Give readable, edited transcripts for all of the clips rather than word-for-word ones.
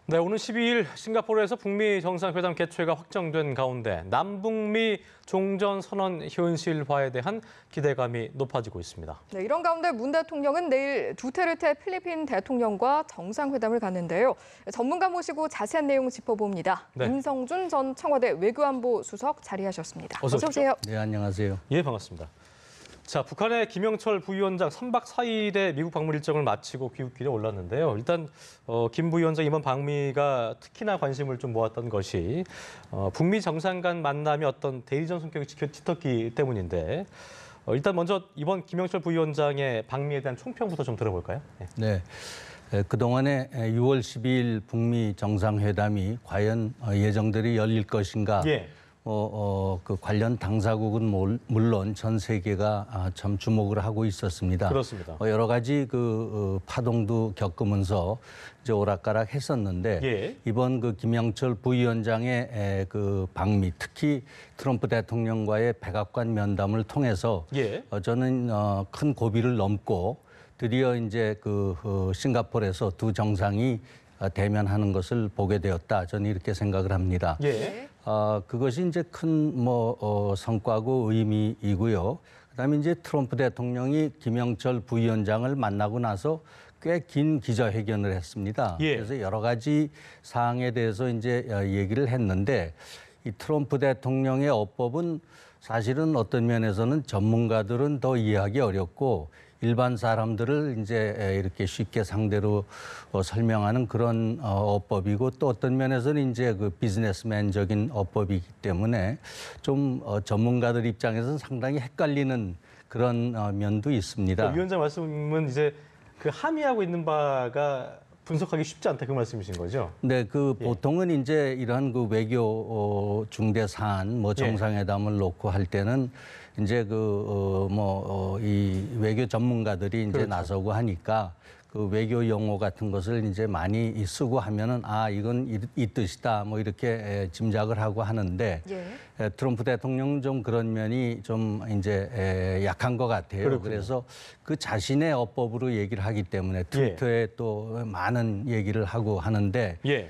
네, 오는 12일 싱가포르에서 북미 정상회담 개최가 확정된 가운데 남북미 종전선언 현실화에 대한 기대감이 높아지고 있습니다. 네, 이런 가운데 문 대통령은 내일 두테르테 필리핀 대통령과 정상회담을 갖는데요. 전문가 모시고 자세한 내용 짚어봅니다. 네. 임성준 전 청와대 외교안보 수석 자리하셨습니다. 어서 오세요. 네, 안녕하세요. 예, 반갑습니다. 자, 북한의 김영철 부위원장 3박 4일의 미국 방문 일정을 마치고 귀국길에 올랐는데요. 일단 김 부위원장 이번 방미가 특히나 관심을 좀 모았던 것이 북미 정상 간 만남이 어떤 대리전 성격이 짙었기 때문인데 일단 먼저 이번 김영철 부위원장의 방미에 대한 총평부터 좀 들어볼까요? 네. 그동안에 6월 12일 북미 정상회담이 과연 예정대로 열릴 것인가? 예. 그 관련 당사국은 물론 전 세계가 참 주목을 하고 있었습니다. 그렇습니다. 여러 가지 파동도 겪으면서 이제 오락가락 했었는데 예. 이번 김영철 부위원장의 방미, 특히 트럼프 대통령과의 백악관 면담을 통해서 예. 저는 큰 고비를 넘고 드디어 이제 싱가포르에서 두 정상이 대면하는 것을 보게 되었다. 저는 이렇게 생각을 합니다. 예. 그것이 이제 큰 성과고 의미이고요. 그다음에 이제 트럼프 대통령이 김영철 부위원장을 만나고 나서 꽤 긴 기자회견을 했습니다. 예. 그래서 여러 가지 사항에 대해서 이제 얘기를 했는데 이 트럼프 대통령의 어법은 사실은 어떤 면에서는 전문가들은 더 이해하기 어렵고 일반 사람들을 이제 이렇게 쉽게 상대로 설명하는 그런 어법이고 또 어떤 면에서는 이제 비즈니스맨적인 어법이기 때문에 좀 전문가들 입장에서는 상당히 헷갈리는 그런 면도 있습니다. 그러니까 위원장 말씀은 이제 함의하고 있는 바가 분석하기 쉽지 않다 그 말씀이신 거죠? 네, 보통은 이제 이러한 외교 중대 사안, 정상회담을 놓고 할 때는 이제 이 외교 전문가들이 이제 그렇죠. 나서고 하니까 외교 용어 같은 것을 이제 많이 쓰고 하면은 이건 이 뜻이다 이렇게 짐작을 하고 하는데 예. 트럼프 대통령은 좀 그런 면이 좀 이제 약한 것 같아요. 그렇군요. 그래서 그 자신의 어법으로 얘기를 하기 때문에 트위터에 또 많은 얘기를 하고 하는데 예.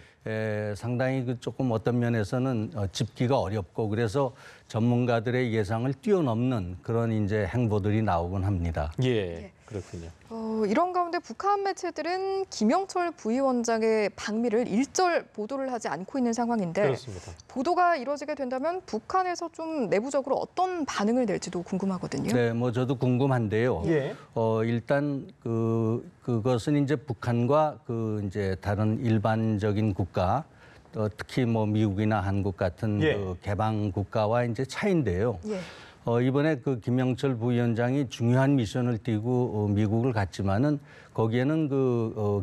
상당히 조금 어떤 면에서는 짚기가 어렵고 그래서 전문가들의 예상을 뛰어넘는 그런 이제 행보들이 나오곤 합니다. 예. 그렇군요. 이런 가운데 북한 매체들은 김영철 부위원장의 방미를 일절 보도를 하지 않고 있는 상황인데 그렇습니다. 보도가 이루어지게 된다면 북한에서 좀 내부적으로 어떤 반응을 낼지도 궁금하거든요. 네, 저도 궁금한데요. 예. 일단 그것은 이제 북한과 이제 다른 일반적인 국가, 특히 미국이나 한국 같은 예. 개방 국가와 이제 차이인데요. 예. 이번에 김영철 부위원장이 중요한 미션을 띠고 미국을 갔지만은 거기에는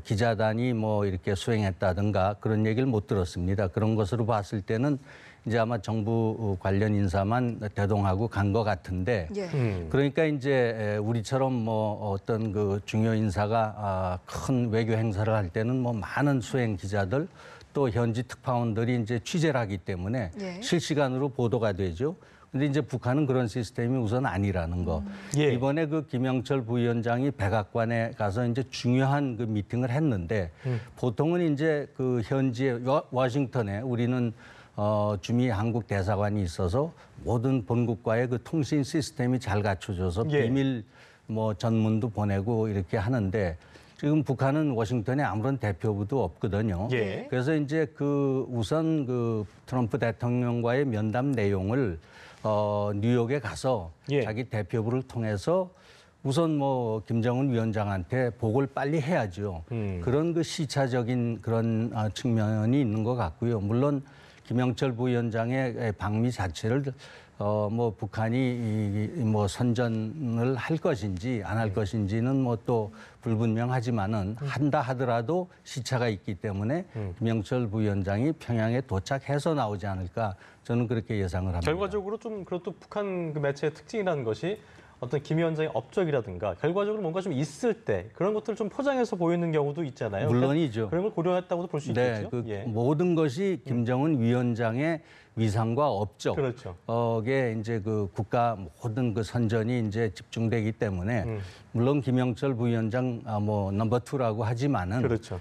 기자단이 이렇게 수행했다든가 그런 얘기를 못 들었습니다. 그런 것으로 봤을 때는 이제 아마 정부 관련 인사만 대동하고 간 것 같은데 예. 그러니까 이제 우리처럼 어떤 중요 인사가 큰 외교 행사를 할 때는 많은 수행 기자들 또 현지 특파원들이 이제 취재를 하기 때문에 예. 실시간으로 보도가 되죠. 근데 이제 북한은 그런 시스템이 우선 아니라는 거. 예. 이번에 김영철 부위원장이 백악관에 가서 이제 중요한 미팅을 했는데 보통은 이제 현지에 워싱턴에 우리는 주미 한국 대사관이 있어서 모든 본국과의 통신 시스템이 잘 갖춰져서 예. 비밀 전문도 보내고 이렇게 하는데 지금 북한은 워싱턴에 아무런 대표부도 없거든요. 예. 그래서 이제 우선 트럼프 대통령과의 면담 내용을 뉴욕에 가서 예. 자기 대표부를 통해서 우선 김정은 위원장한테 보고를 빨리 해야죠. 그런 시차적인 그런 측면이 있는 것 같고요. 물론 김영철 부위원장의 방미 자체를 북한이 선전을 할 것인지 안 할 것인지는 또 불분명하지만은 한다 하더라도 시차가 있기 때문에 김영철 부위원장이 평양에 도착해서 나오지 않을까 저는 그렇게 예상을 합니다. 결과적으로 좀 그것도 북한 매체의 특징이라는 것이 어떤 김 위원장의 업적이라든가 결과적으로 뭔가 좀 있을 때 그런 것들을 좀 포장해서 보이는 경우도 있잖아요. 물론이죠. 그런 걸 고려했다고도 볼 수 네, 있겠죠. 그 예. 모든 것이 김정은 위원장의 위상과 업적, 그렇죠. 게 이제 그 국가 모든 그 선전이 이제 집중되기 때문에 물론 김영철 부위원장 뭐 넘버 투라고 하지만은 그렇죠.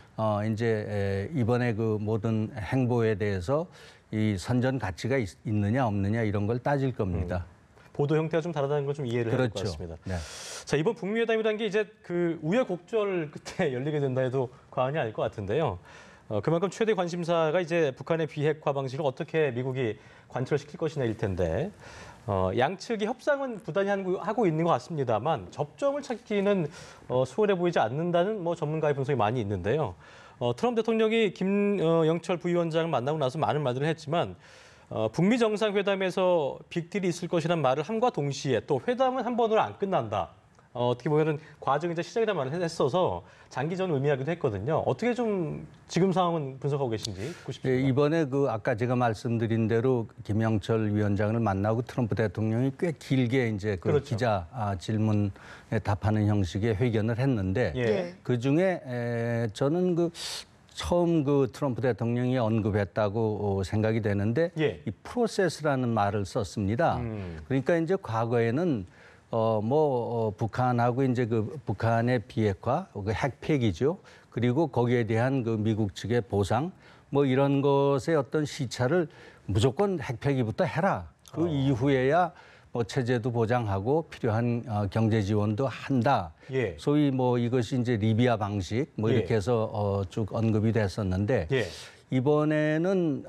이제 이번에 그 모든 행보에 대해서 이 선전 가치가 있느냐 없느냐 이런 걸 따질 겁니다. 보도 형태가 좀 다르다는 걸 좀 이해를 해야 될 것 그렇죠. 같습니다. 네. 자, 이번 북미회담이라는 게 이제 그 우여곡절 끝에 열리게 된다 해도 과언이 아닐 것 같은데요. 그만큼 최대 관심사가 이제 북한의 비핵화 방식을 어떻게 미국이 관철시킬 것이냐일 텐데 양측이 협상은 부단히 하고 있는 것 같습니다만 접점을 찾기는 수월해 보이지 않는다는 뭐 전문가의 분석이 많이 있는데요. 트럼프 대통령이 김영철 부위원장을 만나고 나서 많은 말들을 했지만 북미 정상회담에서 빅딜이 있을 것이란 말을 함과 동시에 또 회담은 한 번으로 안 끝난다. 어떻게 보면은 과정이 이제 시작이라는 말을 했어서 장기전을 의미하기도 했거든요. 어떻게 좀 지금 상황은 분석하고 계신지 듣고 싶습니다. 네, 이번에 그 아까 제가 말씀드린 대로 김영철 위원장을 만나고 트럼프 대통령이 꽤 길게 이제 그 그렇죠. 기자 질문에 답하는 형식의 회견을 했는데 예. 그 중에 저는 그 처음 그 트럼프 대통령이 언급했다고 생각이 되는데 예. 이 프로세스라는 말을 썼습니다. 그러니까 이제 과거에는 북한하고 이제 그 북한의 비핵화, 그 핵폐기죠. 그리고 거기에 대한 그 미국 측의 보상, 뭐 이런 것의 어떤 시차를 무조건 핵폐기부터 해라. 그 이후에야 뭐 체제도 보장하고 필요한 경제 지원도 한다. 예. 소위 뭐 이것이 이제 리비아 방식 뭐 예. 이렇게 해서 쭉 언급이 됐었는데 예. 이번에는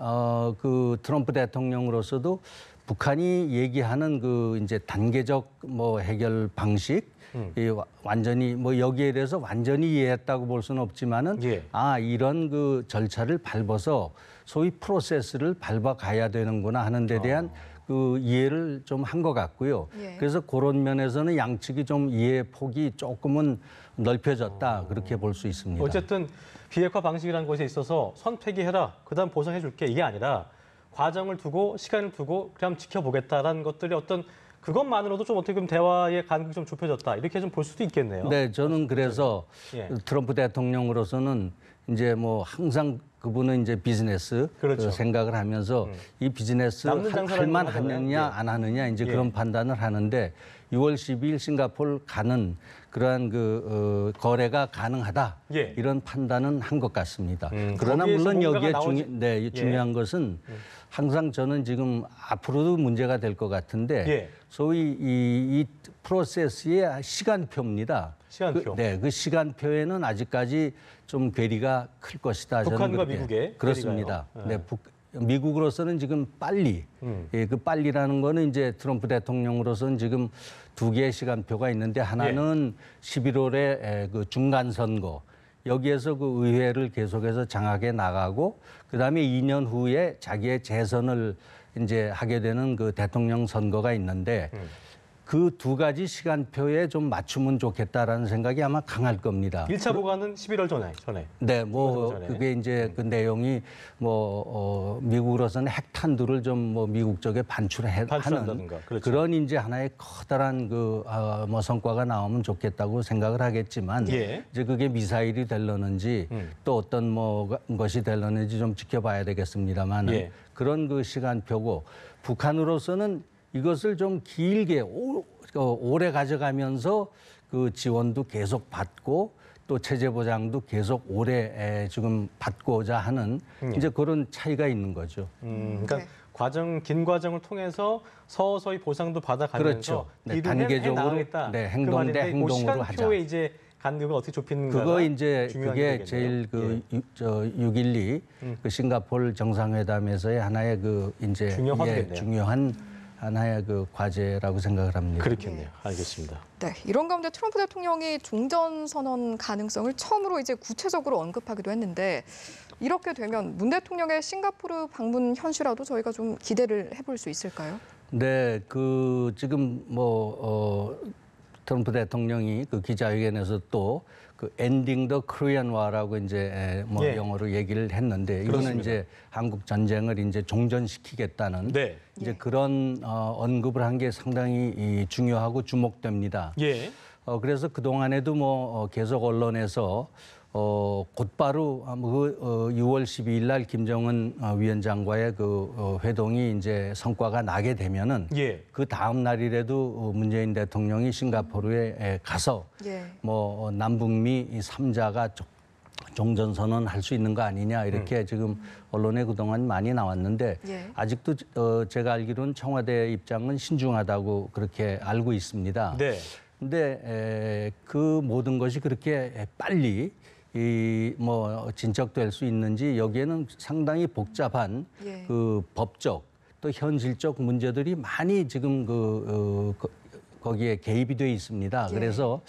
그 트럼프 대통령으로서도 북한이 얘기하는 그 이제 단계적 뭐 해결 방식 이 완전히 뭐 여기에 대해서 완전히 이해했다고 볼 수는 없지만은 예. 이런 그 절차를 밟아서 소위 프로세스를 밟아 가야 되는구나 하는 데 대한 그 이해를 좀 한 것 같고요. 예. 그래서 그런 면에서는 양측이 좀 이해 폭이 조금은 넓혀졌다 그렇게 볼 수 있습니다. 어쨌든 비핵화 방식이라는 것에 있어서 선폐기해라, 그다음 보상해 줄게 이게 아니라 과정을 두고 시간을 두고 그냥 지켜보겠다라는 것들이 어떤 그것만으로도 좀 어떻게 보면 대화의 간격이 좀 좁혀졌다 이렇게 좀 볼 수도 있겠네요. 네, 저는 그래서 예. 트럼프 대통령으로서는 이제 뭐 항상 그분은 이제 비즈니스 그렇죠. 생각을 하면서 이 비즈니스 남는 장사라는 할만 건 하잖아요. 하느냐 예. 안 하느냐 이제 예. 그런 판단을 하는데 6월 12일 싱가포르 가는 그러한 그 거래가 가능하다 예. 이런 판단은 한 것 같습니다. 그러나 거기에서 물론 뭔가가 여기에 나오지- 중요한 것은 항상 저는 지금 앞으로도 문제가 될 것 같은데 예. 소위 이 프로세스의 시간표입니다. 시간표. 그 시간표에는 아직까지 좀 괴리가 클 것이다. 저는 북한과 그렇게 미국의 그렇습니다. 괴리가요? 네, 미국으로서는 지금 빨리 그 빨리라는 거는 이제 트럼프 대통령으로서는 지금 두 개의 시간표가 있는데 하나는 11월에 그 중간 선거 여기에서 그 의회를 계속해서 장악해 나가고 그다음에 2년 후에 자기의 재선을 이제 하게 되는 그 대통령 선거가 있는데 그 두 가지 시간표에 좀 맞추면 좋겠다라는 생각이 아마 강할 겁니다. 1차 보관은 11월 전에. 네, 뭐 전에. 그게 이제 그 내용이 뭐 미국으로서는 핵탄두를 좀 뭐 미국 쪽에 하는 반출한다든가. 그렇죠. 그런 이제 하나의 커다란 그 뭐 성과가 나오면 좋겠다고 생각을 하겠지만 예. 이제 그게 미사일이 될려는지 또 어떤 뭐 것이 될려는지 좀 지켜봐야 되겠습니다만 예. 그런 그 시간표고 북한으로서는 이것을 좀 길게 오래 가져가면서 그 지원도 계속 받고 또 체제 보장도 계속 오래 지금 받고자 하는 이제 그런 차이가 있는 거죠. 그러니까 네. 긴 과정을 통해서 서서히 보상도 받아가면서 그렇죠. 네, 딜은 단계적으로, 해나가겠다. 네, 그 행동 말인데 대 행동으로 그 하자. 시간표에 이제 간격을 어떻게 좁히는가가 그거 이제 중요한 그게 거겠네요. 제일 그 6.12 그 싱가포르 정상회담에서의 하나의 그 이제 중요한 화두겠네요. 중요한 하나의 그 과제라고 생각을 합니다. 그렇겠네요. 알겠습니다. 네, 이런 가운데 트럼프 대통령이 종전 선언 가능성을 처음으로 이제 구체적으로 언급하기도 했는데 이렇게 되면 문 대통령의 싱가포르 방문 현실화도 저희가 좀 기대를 해볼 수 있을까요? 네, 그 지금 트럼프 대통령이 그 기자회견에서 또 그 엔딩 더 코리안 와라고 이제 뭐 예. 영어로 얘기를 했는데 이거는 그렇습니다. 이제 한국 전쟁을 이제 종전시키겠다는 네. 이제 예. 그런 언급을 한 게 상당히 중요하고 주목됩니다. 예. 그래서 그 동안에도 뭐 계속 언론에서 곧바로 6월 12일 날 김정은 위원장과의 그 회동이 이제 성과가 나게 되면은 예. 그 다음 날이라도 문재인 대통령이 싱가포르에 가서 예. 뭐 남북미 이 3자가 종전선언 할 수 있는 거 아니냐 이렇게 지금 언론에 그동안 많이 나왔는데 예. 아직도 제가 알기로는 청와대 입장은 신중하다고 그렇게 알고 있습니다. 네. 근데 그 모든 것이 그렇게 빨리 뭐 진척될 수 있는지 여기에는 상당히 복잡한 예. 그 법적 또 현실적 문제들이 많이 지금 거기에 개입이 돼 있습니다. 예. 그래서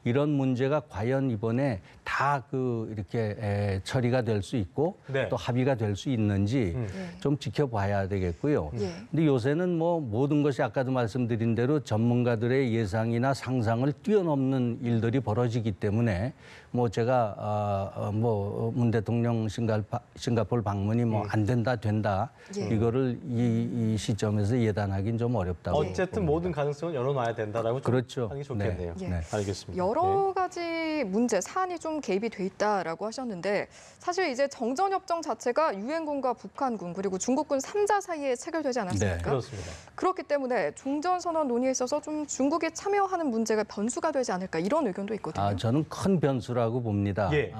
이런 문제가 과연 이번에 다 이렇게 처리가 될 수 있고 네. 또 합의가 될 수 있는지 예. 좀 지켜봐야 되겠고요. 예. 근데 요새는 뭐 모든 것이 아까도 말씀드린 대로 전문가들의 예상이나 상상을 뛰어넘는 일들이 벌어지기 때문에 뭐 제가 뭐 문 대통령 싱가포르 방문이 뭐 안 된다 된다 예. 이거를 이 시점에서 예단하기는 좀 어렵다고. 어쨌든 모든 가능성을 열어놔야 된다라고 좀 그렇죠. 하는 게 좋겠네요. 네. 네. 알겠습니다. 여러 가지 문제, 사안이 좀 개입이 돼 있다라고 하셨는데 사실 이제 정전협정 자체가 유엔군과 북한군 그리고 중국군 3자 사이에 체결되지 않았습니까? 네. 그렇습니다. 그렇기 때문에 종전선언 논의에 있어서 좀 중국이 참여하는 문제가 변수가 되지 않을까 이런 의견도 있거든요. 저는 큰 변수라고 봅니다. 예.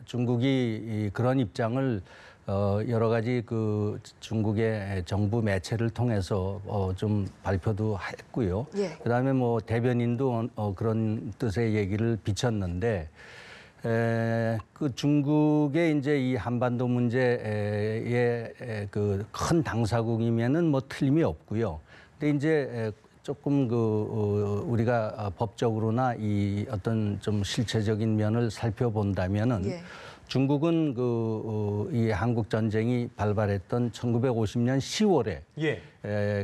중국이 그런 입장을 여러 가지 그 중국의 정부 매체를 통해서 좀 발표도 했고요. 예. 그다음에 뭐 대변인도 그런 뜻의 얘기를 비쳤는데 그 중국의 이제 이 한반도 문제의 그 큰 당사국이면은 뭐 틀림이 없고요. 근데 이제 조금 우리가 법적으로나 이 어떤 좀 실체적인 면을 살펴본다면은 예. 중국은 이 한국 전쟁이 발발했던 1950년 10월에 예.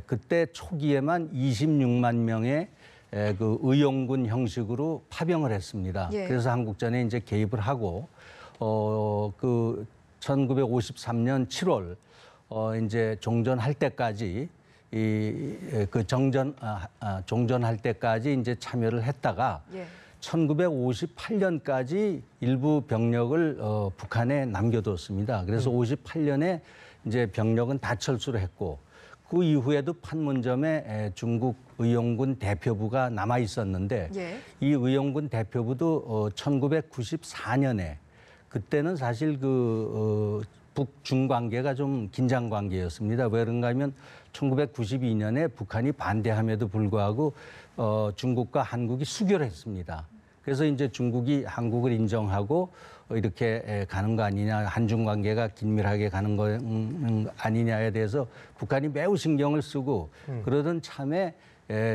그때 초기에만 26만 명의 그 의용군 형식으로 파병을 했습니다. 예. 그래서 한국전에 이제 개입을 하고 그 1953년 7월 이제 종전할 때까지 종전할 때까지 이제 참여를 했다가 예. 1958년까지 일부 병력을 북한에 남겨뒀습니다. 그래서 58년에 이제 병력은 다 철수를 했고 그 이후에도 판문점에 중국 의용군 대표부가 남아 있었는데 예. 이 의용군 대표부도 1994년에 그때는 사실 북중 관계가 좀 긴장 관계였습니다. 왜 그런가 하면 1992년에 북한이 반대함에도 불구하고 중국과 한국이 수교했습니다. 그래서 이제 중국이 한국을 인정하고 이렇게 가는 거 아니냐, 한중 관계가 긴밀하게 가는 거 아니냐에 대해서 북한이 매우 신경을 쓰고 그러던 참에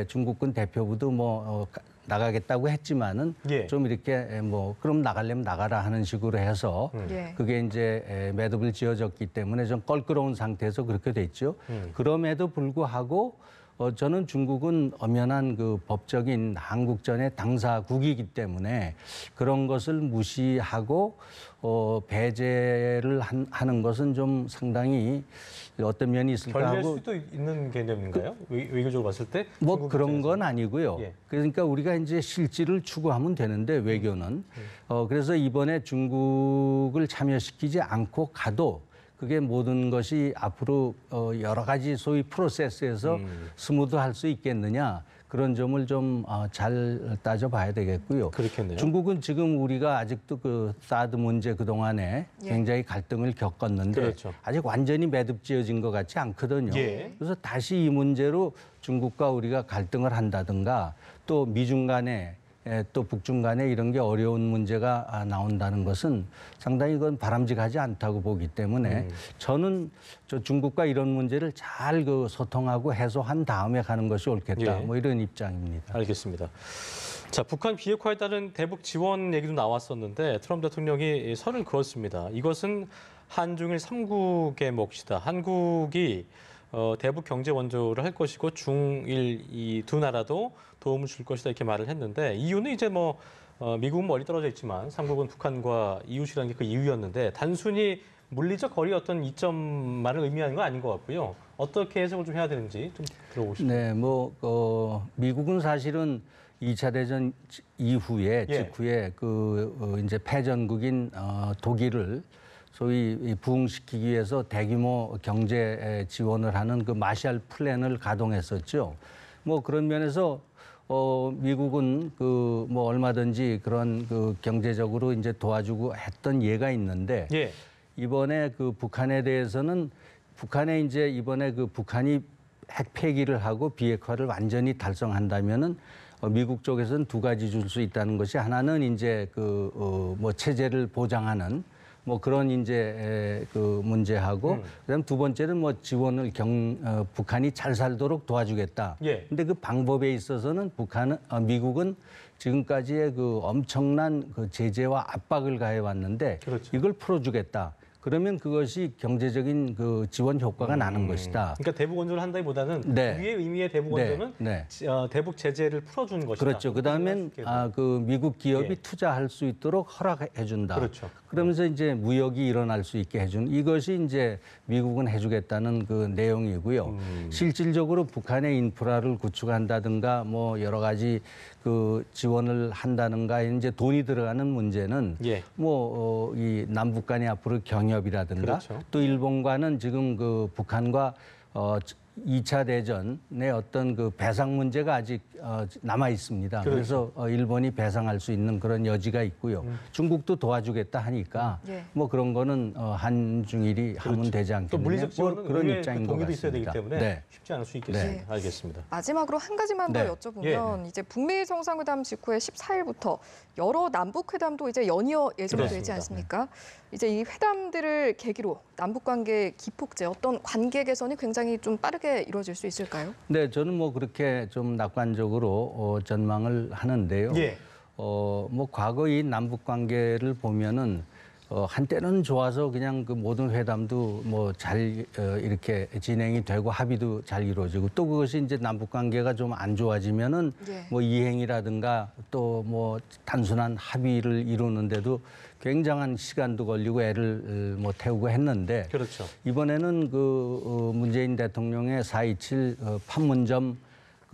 중국군 대표부도 뭐 나가겠다고 했지만은 예. 좀 이렇게 뭐 그럼 나가려면 나가라 하는 식으로 해서 예. 그게 이제 매듭을 지어졌기 때문에 좀 껄끄러운 상태에서 그렇게 됐죠. 그럼에도 불구하고 저는 중국은 엄연한 그 법적인 한국전의 당사국이기 때문에 그런 것을 무시하고 배제를 하는 것은 좀 상당히 어떤 면이 있을까 결례일 하고 수도 있는 개념인가요? 외교적으로 봤을 때? 뭐 중국 그런 입장에서. 건 아니고요. 예. 그러니까 우리가 이제 실질을 추구하면 되는데 외교는 그래서 이번에 중국을 참여시키지 않고 가도 그게 모든 것이 앞으로 여러 가지 소위 프로세스에서 스무드할 수 있겠느냐 그런 점을 좀 잘 따져봐야 되겠고요. 그렇겠네요. 중국은 지금 우리가 아직도 그 사드 문제 그 동안에 예. 굉장히 갈등을 겪었는데 그렇죠. 아직 완전히 매듭지어진 것 같지 않거든요. 예. 그래서 다시 이 문제로 중국과 우리가 갈등을 한다든가 또 미중 간에 또 북중 간에 이런 게 어려운 문제가 나온다는 것은 상당히 그건 바람직하지 않다고 보기 때문에 저는 중국과 이런 문제를 잘 소통하고 해소한 다음에 가는 것이 옳겠다. 예. 뭐 이런 입장입니다. 알겠습니다. 자, 북한 비핵화에 따른 대북 지원 얘기도 나왔었는데 트럼프 대통령이 선을 그었습니다. 이것은 한중일 3국의 몫이다. 한국이 대북 경제 원조를 할 것이고 중일 이 두 나라도 도움을 줄 것이다 이렇게 말을 했는데 이유는 이제 뭐 미국은 멀리 떨어져 있지만 삼국은 북한과 이웃이라는 게 그 이유였는데 단순히 물리적 거리 어떤 이점만을 의미하는 건 아닌 것 같고요. 어떻게 해석을 좀 해야 되는지 좀 들어보고 싶습니다. 네, 미국은 사실은 2차 대전 이후에 예. 직후에 이제 패전국인 독일을 소위 이 부흥시키기 위해서 대규모 경제 지원을 하는 그 마샬 플랜을 가동했었죠. 뭐 그런 면에서 미국은 얼마든지 그런 경제적으로 이제 도와주고 했던 예가 있는데 예. 이번에 북한에 대해서는 북한에 이제 이번에 북한이 핵 폐기를 하고 비핵화를 완전히 달성한다면은 미국 쪽에서는 두 가지 줄 수 있다는 것이 하나는 이제 체제를 보장하는 뭐 그런 이제 문제하고 그다음 두 번째는 뭐 지원을 북한이 잘 살도록 도와주겠다. 예. 근데 그 방법에 있어서는 미국은 지금까지의 엄청난 제재와 압박을 가해 왔는데 그렇죠. 이걸 풀어주겠다. 그러면 그것이 경제적인 지원 효과가 나는 것이다. 그러니까 대북 원조를 한다기보다는 네. 위의 의미의 대북 원조는 네. 대북 제재를 풀어주는 것이다. 그렇죠. 그다음엔 미국 기업이 예. 투자할 수 있도록 허락해 준다. 그렇죠. 그러면서 이제 무역이 일어날 수 있게 해준 이것이 이제 미국은 해주겠다는 내용이고요. 실질적으로 북한의 인프라를 구축한다든가 뭐 여러 가지 지원을 한다든가 이제 돈이 들어가는 문제는 예. 이 남북 간의 앞으로 경협이라든가 그렇죠. 또 일본과는 지금 북한과 2차 대전의 어떤 배상 문제가 아직 남아 있습니다. 그렇죠. 그래서 일본이 배상할 수 있는 그런 여지가 있고요. 중국도 도와주겠다 하니까 예. 뭐 그런 거는 한중일이 하면 되지 또 않겠느냐. 물리적 지원은 뭐 그런 의회의 입장인 것 동의도 있어야 같습니다. 되기 때문에 네. 쉽지 않을 수 있겠습니다. 네. 알겠습니다. 마지막으로 한 가지만 더 네. 여쭤보면 이제 북미 정상회담 직후에 14일부터 여러 남북 회담도 이제 연이어 예정되지 그렇습니다. 않습니까? 이제 이 회담들을 계기로 남북 관계 기폭제 어떤 관계 개선이 굉장히 좀 빠르게 이루어질 수 있을까요? 네, 저는 뭐 그렇게 좀 낙관적으로 전망을 하는데요. 예. 뭐 과거 이 남북 관계를 보면은 한때는 좋아서 그냥 모든 회담도 뭐 잘 이렇게 진행이 되고 합의도 잘 이루어지고 또 그것이 이제 남북 관계가 좀 안 좋아지면은 예. 뭐 이행이라든가 또 뭐 단순한 합의를 이루는데도 굉장한 시간도 걸리고 애를 뭐 태우고 했는데 그렇죠. 이번에는 문재인 대통령의 4.27 판문점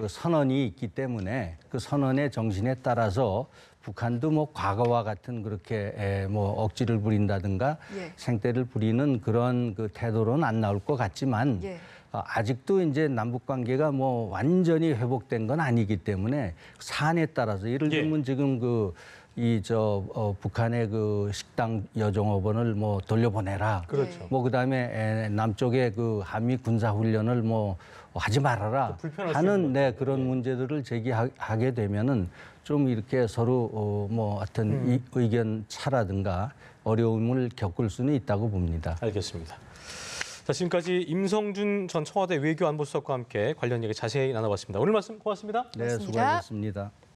선언이 있기 때문에 그 선언의 정신에 따라서 북한도 뭐 과거와 같은 그렇게 뭐 억지를 부린다든가 예. 생떼를 부리는 그런 태도로는 안 나올 것 같지만 예. 아직도 이제 남북 관계가 뭐 완전히 회복된 건 아니기 때문에 사안에 따라서 예를 예. 들면 지금 북한의 식당 여종업원을 뭐 돌려보내라. 그렇죠. 뭐 그다음에 남쪽의 한미 군사 훈련을 뭐 하지 말아라 불편할 수 하는 있는 그런 문제들을 제기하게 되면은 좀 이렇게 서로 뭐 어떤 의견 차라든가 어려움을 겪을 수는 있다고 봅니다. 알겠습니다. 자, 지금까지 임성준 전 청와대 외교안보수석과 함께 관련 얘기 자세히 나눠봤습니다. 오늘 말씀 고맙습니다. 네, 고맙습니다. 수고하셨습니다.